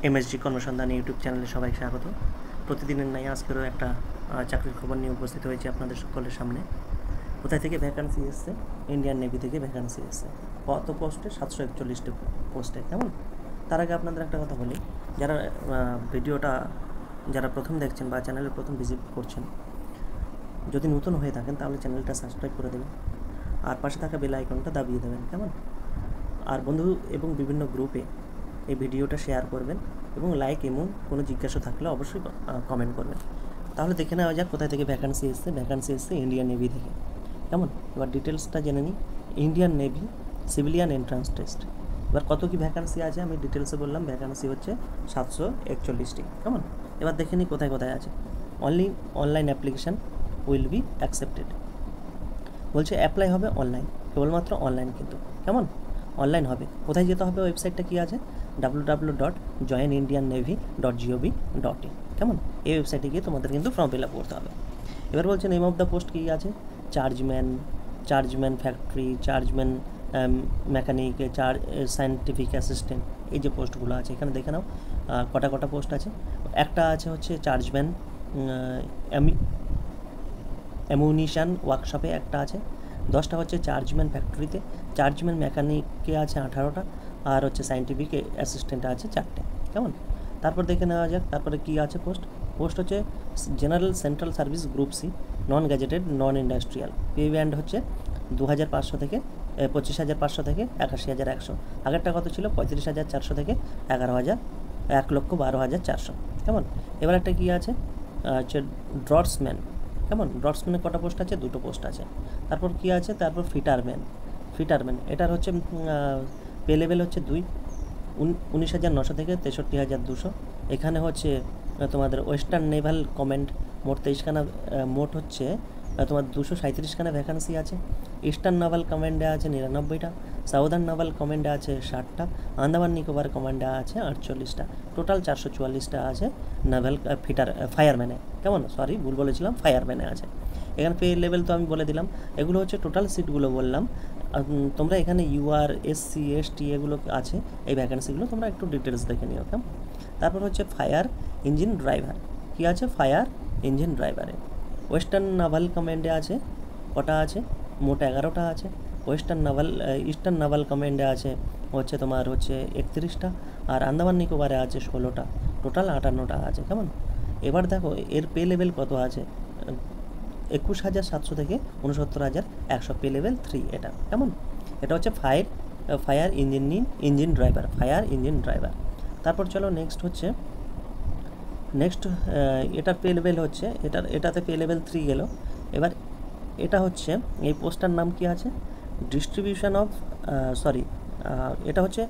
MSG কর্মসন্ধান YouTube চ্যানেলে সবাইকে স্বাগত। প্রতিদিনের ন্যায় আজকেরও একটা চাকরির খবর নিয়ে উপস্থিত হয়েছে আপনাদের সকলের সামনে। কোথায় থেকে ভ্যাকান্সি এসছে? ইন্ডিয়ান নেভি থেকে ভ্যাকান্সি এসছে। কত পোস্টে? 741টি পোস্টে। কেমন? তার আগে আপনাদের একটা কথা বলি, যারা ভিডিওটা যারা প্রথম দেখছেন বা চ্যানেলে প্রথম ভিজিট করছেন, যদি নতুন হয়ে থাকেন তাহলে চ্যানেলটা সাবস্ক্রাইব করে দেবেন আর পাশে থাকা বেল আইকনটা দাবিয়ে দেবেন। কেমন? আর বন্ধু এবং বিভিন্ন গ্রুপে এই ভিডিওটা শেয়ার করবেন এবং লাইক এবং কোনো জিজ্ঞাসা থাকলে অবশ্যই কমেন্ট করবেন। তাহলে দেখে নেওয়া যাক কোথায় থেকে ভ্যাকান্সি এসছে ইন্ডিয়ান নেভি থেকে। কেমন? এবার ডিটেলসটা জেনে নিই। Indian navy civilian entrance test. এবার কত কি ভ্যাকান্সি আছে আমি ডিটেলসে বললাম। ভ্যাকান্সি হচ্ছে 741টি। কেমন? এবার দেখে নিই কোথায় কোথায় আছে। Online application will be accepted. বলছে অ্যাপ্লাই হবে অনলাইন, কেবলমাত্র অনলাইন কিন্তু। কেমন? অনলাইন হবে। কোথায় যেতে হবে? ওয়েবসাইটটা কী আছে? www.joinindiannavy.gov.in। কেমন? এই ওয়েবসাইটে গিয়ে তোমাদের কিন্তু ফর্ম ফিল আপ করতে হবে। এবার বলছে নেম অফ দ্য পোস্ট কী আছে? Chargeman factory, chargeman mechanic, scientific assistant, এই যে পোস্টগুলো আছে এখানে দেখে নাও কটা পোস্ট আছে। একটা আছে হচ্ছে চার্জম্যান অ্যামুনিশন ওয়ার্কশপে একটা আছে। 10টা হচ্ছে চার্জম্যান ফ্যাক্টরিতে। চার্জম্যান মেকানিকে আছে 18টা, আর হচ্ছে সায়েন্টিফিক অ্যাসিস্ট্যান্টে আছে 4টে। কেমন? তারপর দেখে নেওয়া যাক তারপরে কী আছে পোস্ট হচ্ছে general central service group C, non gazetted, non industrial. Pay band হচ্ছে 2500 থেকে 25,500 থেকে 81,100। আগেরটা কত ছিল? 35,400 থেকে 1,12,400। কেমন? এবার একটা কী আছে হচ্ছে ড্রটসম্যান। কেমন? ড্রটসম্যানের কটা পোস্ট আছে? 2টো পোস্ট আছে। তারপর কী আছে? তারপর ফিটারম্যান এটার হচ্ছে পে লেভেল হচ্ছে 2, 19,900 থেকে 63,200। এখানে হচ্ছে তোমাদের ওয়েস্টার্ন নেভাল কমান্ড মোট 23খানা, মোট হচ্ছে তোমার 237খানা ভ্যাকান্সি আছে। ইস্টার্ন নাভাল কমান্ডে আছে 99টা, সাউদার্ন নাভাল কমান্ডে আছে 60টা, আন্দামান নিকোবর কমান্ডে আছে 48টা। টোটাল 444টা আছে নাভাল ফায়ারম্যানে। কেমন? সরি, ভুল বলেছিলাম, ফায়ারম্যানে আছে। এখানে পে লেভেল তো আমি বলে দিলাম। এগুলো হচ্ছে টোটাল সিটগুলো বললাম। তোমরা এখানে ইউআর, এসসি, এসটি এগুলো আছে, এই ভ্যাকান্সিগুলো তোমরা একটু ডিটেলস দেখে নিও। কেমন? তারপর হচ্ছে ফায়ার ইঞ্জিন ড্রাইভার। কী আছে? ফায়ার ইঞ্জিন ড্রাইভারে ওয়েস্টার্ন নাভাল কমান্ডে আছে কটা আছে? মোট 11টা আছে। ইস্টার্ন নাভাল কমান্ডে আছে হচ্ছে তোমার হচ্ছে 31টা, আর আন্দামান নিকোবরে আছে 16টা। টোটাল 58টা আছে। কেমন? এবার দেখো এর পে লেভেল কত আছে। 21,700 থেকে 69,100, পে লেভেল 3 এটা। কেমন? এটা হচ্ছে ফায়ার ইঞ্জিন ড্রাইভার। তারপর চলো নেক্সট এটার পে লেভেল হচ্ছে এটাতে পে লেভেল 3 গেল। এবার এটা হচ্ছে এই পোস্টার নাম কি আছে? ডিস্ট্রিবিউশন অফ এটা হচ্ছে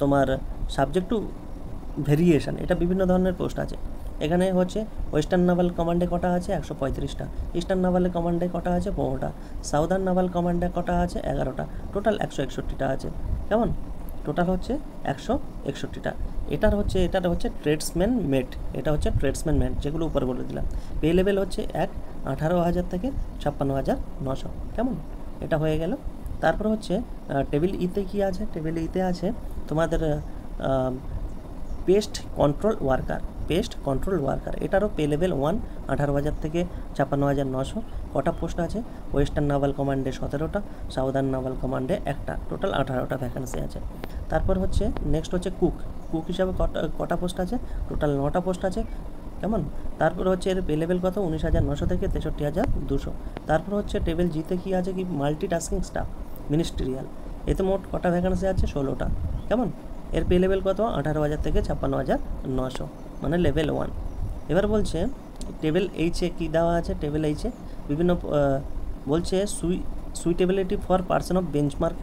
তোমার সাবজেক্ট টু ভেরিয়েশন। এটা বিভিন্ন ধরনের পোস্ট আছে। এখানে হচ্ছে ওয়েস্টার্ন নাভাল কমান্ডে কটা আছে? 135টা। ইস্টার্ন নাভাল কমান্ডে কটা আছে? 15টা। সাউদার্ন নাভাল কমান্ডে কটা আছে? 11টা। টোটাল 161টা আছে। কেমন? টোটাল হচ্ছে 161টা। এটার হচ্ছে ট্রেডসম্যান মেট। যেগুলো উপরে বলে দিলাম। পে লেভেল হচ্ছে 18,000 থেকে 56,900। কেমন? এটা হয়ে গেল। তারপর হচ্ছে টেবিল ইতে কী আছে? টেবিল ইতে আছে তোমাদের পেস্ট কন্ট্রোল ওয়ার্কার। এটারও পে লেভেল 1, 18,000 থেকে 56,900। কটা পোস্ট আছে? ওয়েস্টার্ন নাভাল কমান্ডে 17টা, সাউদার্ন নাভাল কমান্ডে একটা। টোটাল 18টা ভ্যাকান্সি আছে। তারপর হচ্ছে নেক্সট হচ্ছে কুক হিসাবে কটা পোস্ট আছে? টোটাল 9টা পোস্ট আছে। কেমন? তারপর হচ্ছে এর পে লেভেল কত? 19,900 থেকে 63,200। তারপর হচ্ছে টেবিল জিতে কী আছে? কি মাল্টিটাস্কিং স্টাফ মিনিস্ট্রিয়াল। এতে মোট কটা ভ্যাকান্সি আছে? 16টা। কেমন? এর পে লেভেল কত? 18,000 থেকে 56,900, মানে লেভেল 1। এবার বলছে টেবিল এইচে কী দেওয়া আছে? টেবিল এইচে বিভিন্ন বলছে suitability for person of benchmark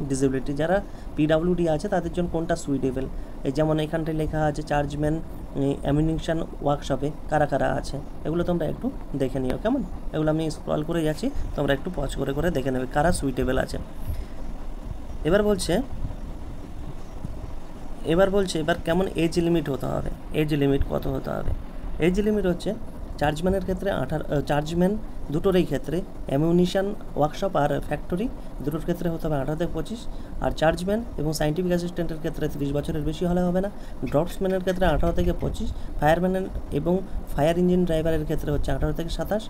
disability. যারা পিডাব্লিউডি আছে তাদের জন্য কোনটা সুইটেবল? এই যেমন এখানটায় লেখা আছে চার্জম্যান অ্যামিউনিশন ওয়ার্কশপে কারা আছে, এগুলো তোমরা একটু দেখে নিও। কেমন? এগুলো আমি স্ক্রল করে যাচ্ছি, তোমরা একটু পজ করে দেখে নেবে কারা সুইটেবল আছে। এবার বলছে এবার কেমন এজ লিমিট হতে হবে? এজ লিমিট কত হতে হবে? এজ লিমিট হচ্ছে চার্জম্যানের ক্ষেত্রে চার্জম্যান দুটোরই ক্ষেত্রে অ্যামিউনিশন ওয়ার্কশপ আর ফ্যাক্টরি দুটোর ক্ষেত্রে হতে হবে 18 থেকে 25, আর চার্জম্যান এবং সায়েন্টিফিক অ্যাসিস্ট্যান্টের ক্ষেত্রে 30 বছরের বেশি হলে হবে না। ড্রপসম্যানের ক্ষেত্রে 18 থেকে 25, ফায়ারম্যানের এবং ফায়ার ইঞ্জিন ড্রাইভারের ক্ষেত্রে হচ্ছে 18 থেকে 27,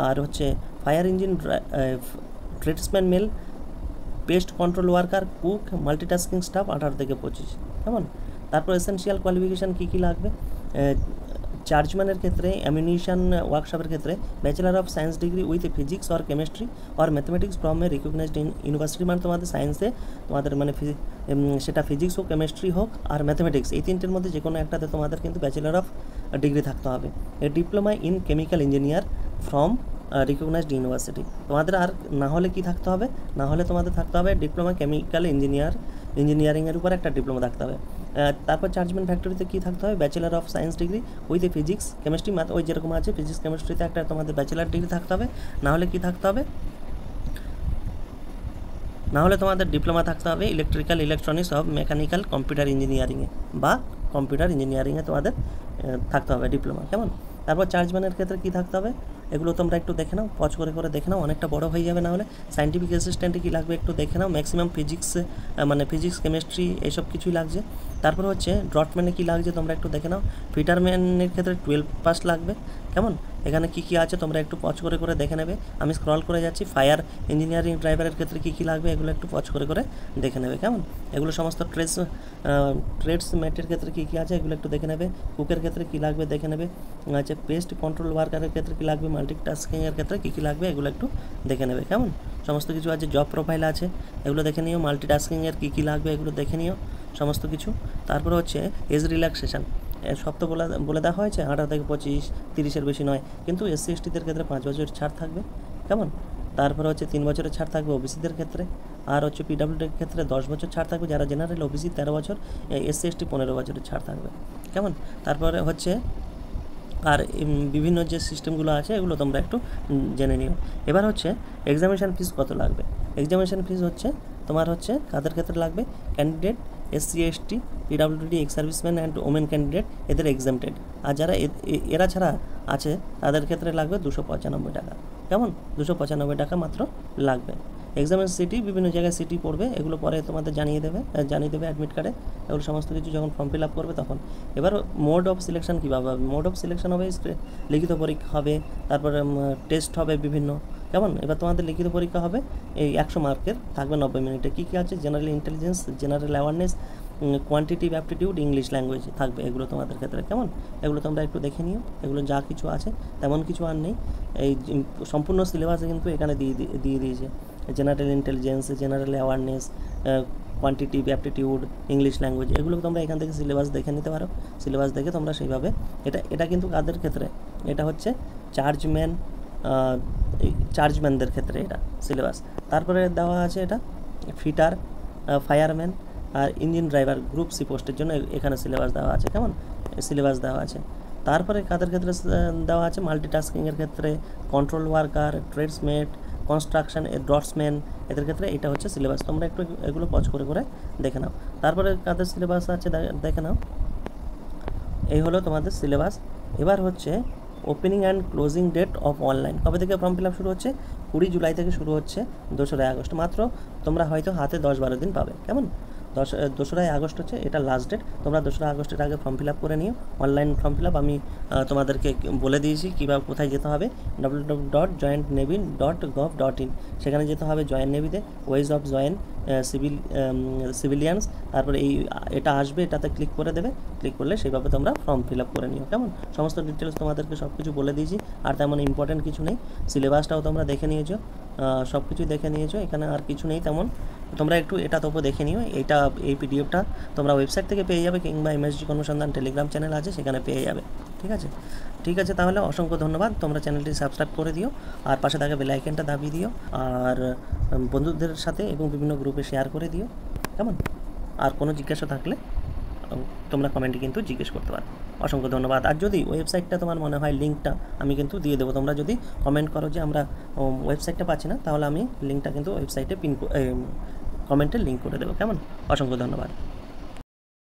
আর হচ্ছে fire engine tradesman male, pest control worker, cook, multitasking staff 18 থেকে 25। কেমন? তারপর এসেনশিয়াল কোয়ালিফিকেশান কী কী লাগবে? চার্জম্যানের ক্ষেত্রে অ্যামিউনিশন ওয়ার্কশপের ক্ষেত্রে bachelor of science degree with physics or chemistry or mathematics from a recognised university, মানে তোমাদের সায়েন্সে তোমাদের মানে সেটা ফিজিক্স হোক, কেমিস্ট্রি হোক আর ম্যাথমেটিক্স, এই তিনটের মধ্যে যে কোনো একটাতে তোমাদের কিন্তু ব্যাচেলার অফ ডিগ্রি থাকতে হবে। A diploma in chemical engineer from recognised university. তোমাদের আর না হলে কি থাকতে হবে? না হলে তোমাদের থাকতে হবে ডিপ্লোমা কেমিক্যাল ইঞ্জিনিয়ারিংয়ের উপর একটা ডিপ্লোমা থাকতে হবে। তারপর চার্জম্যান ফ্যাক্টরিতে কী থাকতে হবে? Bachelor of science degree with a physics chemistry math, ওই যেরকম আছে ফিজিক্স কেমিস্ট্রিতে একটা তোমাদের ব্যাচেলার ডিগ্রি থাকতে হবে। না হলে কি থাকতে হবে? না হলে তোমাদের ডিপ্লোমা থাকতে হবে electrical electronics of mechanical computer ইঞ্জিনিয়ারিংয়ে বা কম্পিউটার ইঞ্জিনিয়ারিংয়ে তোমাদের থাকতে হবে ডিপ্লোমা। কেমন? তারপর চার্জম্যানের ক্ষেত্রে কী থাকতে হবে এগুলো তোমরা একটু দেখে নাও, পজ করে দেখে নাও, অনেকটা বড় হয়ে যাবে। না হলে সায়েন্টিফিক অ্যাসিস্ট্যান্টে কী লাগবে একটু দেখে নাও, ম্যাক্সিমাম ফিজিক্স মানে ফিজিক্স কেমিস্ট্রি এইসব কিছুই লাগছে। তারপর হচ্ছে ড্রটম্যানে কী লাগছে তোমরা একটু দেখে নাও, ফিটারম্যানের ক্ষেত্রে 12 পাস লাগবে। কেমন? এখানে কী কী আছে তোমরা একটু পজ করে দেখে নেবে, আমি স্ক্রল করে যাচ্ছি। ফায়ার ইঞ্জিনিয়ারিং ড্রাইভারের ক্ষেত্রে কী কী লাগবে এগুলো একটু পজ করে দেখে নেবে। কেমন? এগুলো সমস্ত ট্রেডসম্যানের ক্ষেত্রে কী কী আছে এগুলো একটু দেখে নেবে। কুকের ক্ষেত্রে কী লাগবে দেখে নেবে, আছে পেস্ট কন্ট্রোল ওয়ার্কারের ক্ষেত্রে কী লাগবে, মাল্টিটাস্কিংয়ের ক্ষেত্রে কী কী লাগবে এগুলো একটু দেখে নেবে। কেমন? সমস্ত কিছু আছে, জব প্রোফাইল আছে এগুলো দেখে নিও, মাল্টিটাস্কিংয়ের কী কী লাগবে এগুলো দেখে নিও সমস্ত কিছু। তারপরে হচ্ছে এজ রিল্যাক্সেশন, সব তো বলে দেওয়া হয়েছে 18 থেকে 25, 30-এর বেশি নয়, কিন্তু এসসি এসটিদের ক্ষেত্রে 5 বছরের ছাড় থাকবে। কেমন? তারপরে হচ্ছে 3 বছরের ছাড় থাকবে ওবিসিদের ক্ষেত্রে, আর হচ্ছে পিডাব্লিউডির ক্ষেত্রে 10 বছর ছাড় থাকবে, যারা জেনারেল, ওবিসি 13 বছর, এসসি এসটি 15 বছরের ছাড় থাকবে। কেমন? তারপরে হচ্ছে আর বিভিন্ন যে সিস্টেমগুলো আছে এগুলো তোমরা একটু জেনে নিও। এবার হচ্ছে এক্সামিনেশান ফিস কত লাগবে। এক্সামিনেশান ফিস হচ্ছে তোমার হচ্ছে কাদের ক্ষেত্রে লাগবে? Candidate, SC ST, PWD, ex serviceman and women candidate, এদের এক্সামটেড। আর যারা এরা ছাড়া আছে তাদের ক্ষেত্রে লাগবে 295 টাকা। কেমন? 295 টাকা মাত্র লাগবে। এক্সামের সিটি বিভিন্ন জায়গায় সিটি পড়বে, এগুলো পরে তোমাদের জানিয়ে দেবে অ্যাডমিট কার্ডে, এগুলো সমস্ত কিছু যখন ফর্ম ফিল আপ করবে তখন। এবার মোড অফ সিলেকশন কীভাবে হবে? মোড অফ সিলেকশন হবে লিখিত পরীক্ষা হবে, তারপরে টেস্ট হবে বিভিন্ন। কেমন? এবার তোমাদের লিখিত পরীক্ষা হবে এই 100 মার্কের, থাকবে 90 মিনিটে। কী কী আছে? General intelligence, general awareness, quantitative aptitude, English language থাকবে এগুলো তোমাদের ক্ষেত্রে। কেমন? এগুলো তোমরা একটু দেখে নিও, এগুলো যা কিছু আছে তেমন কিছু আর নেই। এই সম্পূর্ণ সিলেবাসে কিন্তু এখানে দিয়ে দিয়েছে general intelligence, general awareness, quantitative aptitude, English language, এগুলো তোমরা এখান থেকে সিলেবাস দেখে নিতে পারো। সিলেবাস দেখে তোমরা সেইভাবে এটা কিন্তু কাদের ক্ষেত্রে? এটা হচ্ছে চার্জম্যানদের ক্ষেত্রে এটা সিলেবাস। তারপরে দেওয়া আছে এটা ফিটার, ফায়ারম্যান আর ইঞ্জিন ড্রাইভার গ্রুপ সি পোস্টের জন্য এখানে সিলেবাস দেওয়া আছে। কেমন? সিলেবাস দেওয়া আছে। তারপরে কাদের ক্ষেত্রে দেওয়া আছে? মাল্টিটাস্কিংয়ের ক্ষেত্রে, কন্ট্রোল ওয়ার্কার, ট্রেডসমেট, কনস্ট্রাকশন, ড্রটসম্যান, এদের ক্ষেত্রে এটা হচ্ছে সিলেবাস। তোমরা একটু এগুলো পজ করে দেখে নাও। তারপরে কাদের সিলেবাস আছে দেখে নাও। এই হলো তোমাদের সিলেবাস। এবার হচ্ছে opening and closing date of online. কবে থেকে ফর্ম ফিল আপ শুরু হচ্ছে? 20 জুলাই থেকে শুরু হচ্ছে 2রা আগস্ট। মাত্র তোমরা হয়তো হাতে 10-12 দিন পাবে। কেমন? 2রা আগস্ট হচ্ছে এটা লাস্ট ডেট। তোমরা 2রা আগস্টের আগে ফর্ম ফিল আপ করে নিও। অনলাইন ফর্ম ফিল আপ আমি তোমাদেরকে বলে দিয়েছি কীভাবে কোথায় যেতে হবে। www.jointnavy.gov.in, সেখানে যেতে হবে জয়েন্ট নেভিতে, ওয়েজ অফ জয়েন সিভিলিয়ানস। তারপরে এটা আসবে, এটাতে ক্লিক করে দেবে, ক্লিক করলে সেইভাবে তোমরা ফর্ম ফিল আপ করে নিও। কেমন? সমস্ত ডিটেলস তোমাদেরকে সব কিছু বলে দিয়েছি, আর তেমন ইম্পর্টেন্ট কিছু নেই। সিলেবাসটাও তোমরা দেখে নিয়েছো, সব কিছুই দেখে নিয়েছো, এখানে আর কিছু নেই তেমন। তোমরা একটু এটা তবু দেখে নিও। এই পিডিএফটা তোমরা ওয়েবসাইট থেকে পেয়ে যাবে, কিংবা এমএসজি কর্মসন্ধান টেলিগ্রাম চ্যানেল আছে সেখানে পেয়ে যাবে। ঠিক আছে তাহলে অসংখ্য ধন্যবাদ। তোমরা চ্যানেলটি সাবস্ক্রাইব করে দিও, আর পাশে থাকা বেল আইকনটা দাবিয়ে দিও, আর বন্ধুদের সাথে এবং বিভিন্ন গ্রুপে শেয়ার করে দিও। কেমন? আর কোনো জিজ্ঞাসা থাকলে তোমরা কমেন্টে কিন্তু জিজ্ঞেস করতে পারো। অসংখ্য ধন্যবাদ। আর যদি ওয়েবসাইটটা তোমার মনে হয় লিঙ্কটা আমি কিন্তু দিয়ে দেবো, তোমরা যদি কমেন্ট করো যে আমরা ওয়েবসাইটটা পাচ্ছি না, তাহলে আমি লিঙ্কটা কিন্তু ওয়েবসাইটে কমেন্টে লিঙ্ক করে দেবো। কেমন? অসংখ্য ধন্যবাদ।